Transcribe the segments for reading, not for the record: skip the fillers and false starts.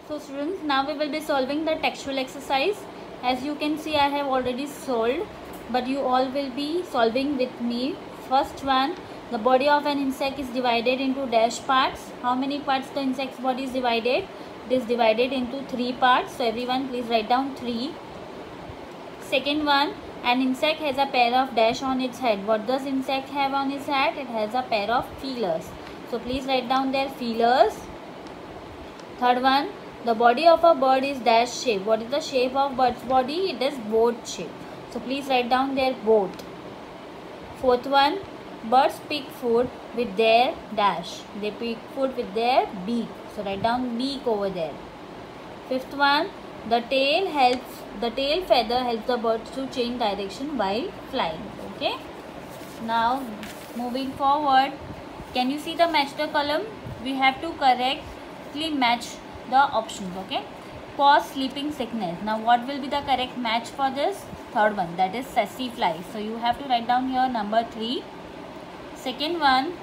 So students, now we will be solving the textual exercise. As you can see, I have already solved, but you all will be solving with me. First one, the body of an insect is divided into dash parts. How many parts the insect's body is divided? It is divided into 3 parts. So everyone please write down 3. Second one, an insect has a pair of dash on its head. What does insect have on its head? It has a pair of feelers. So please write down their feelers. Third one, the body of a bird is dash shape. What is the shape of bird's body? It is boat shape. So please write down their boat. Fourth one, birds pick food with their dash. They pick food with their beak. So write down beak over there. Fifth one, the tail feather helps the birds to change direction while flying. Okay. Now moving forward, can you see the match the column? We have to correctly match the options. Okay. Cause sleeping sickness. Now what will be the correct match for this? Third one, that is sassy fly. So you have to write down here number 3. Second one,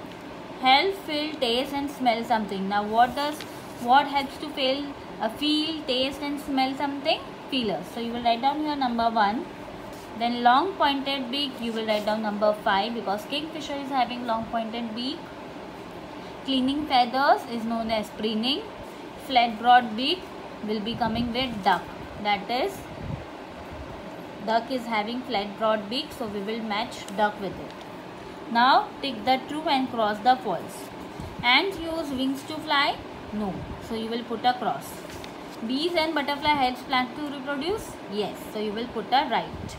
help feel, taste and smell something. Now what helps to feel, taste and smell something? Feelers. So you will write down here number 1. Then long pointed beak, you will write down number 5 because kingfisher is having long pointed beak. Cleaning feathers is known as preening. Flat broad beak will be coming with duck. That is, duck is having flat broad beak, so we will match duck with it. Now tick the true and cross the false. Ants use wings to fly? No. So you will put a cross. Bees and butterfly helps plants to reproduce? Yes. So you will put a right.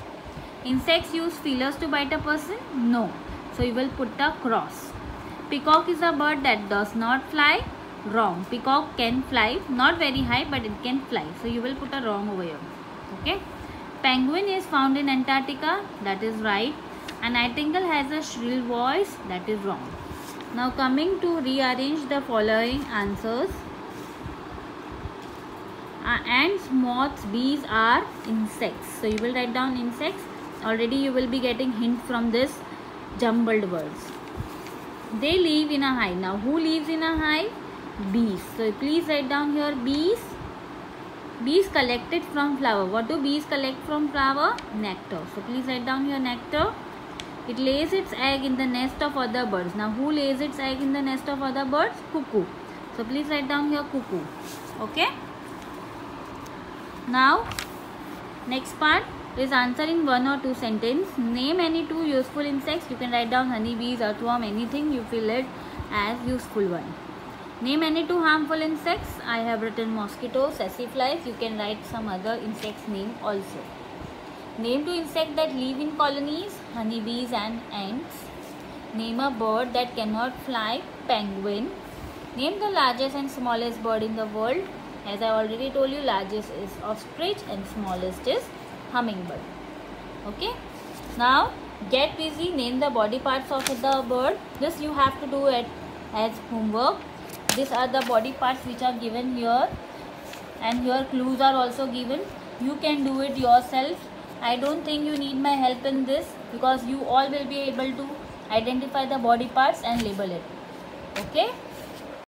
Insects use feelers to bite a person? No. So you will put a cross. Peacock is a bird that does not fly? Wrong. Peacock can fly, not very high, but it can fly. So you will put a wrong over here. Okay. Penguin is found in Antarctica? That is right. A nightingale has a shrill voice? That is wrong. Now coming to rearrange the following answers. Ants, moths, bees are insects. So you will write down insects. Already you will be getting hints from this jumbled words. They live in a hive. Now who lives in a hive? Bees. So please write down here bees. Bees collected from flower. What do bees collect from flower? Nectar. So please write down here nectar. It lays its egg in the nest of other birds. Now who lays its egg in the nest of other birds? Cuckoo. So please write down here cuckoo. Okay. Now next part is answering 1 or 2 sentences. Name any 2 useful insects. You can write down honeybees, earthworm, anything you feel it as useful one. Name any 2 harmful insects. I have written mosquitoes, sassy flies. You can write some other insects name also. Name 2 insects that live in colonies. Honeybees and ants. Name a bird that cannot fly. Penguin. Name the largest and smallest bird in the world. As I already told you, largest is ostrich and smallest is hummingbird. Okay. Now get busy. Name the body parts of the bird. This you have to do it as homework. These are the body parts which are given here, and here clues are also given. You can do it yourself. I don't think you need my help in this because you all will be able to identify the body parts and label it. Okay.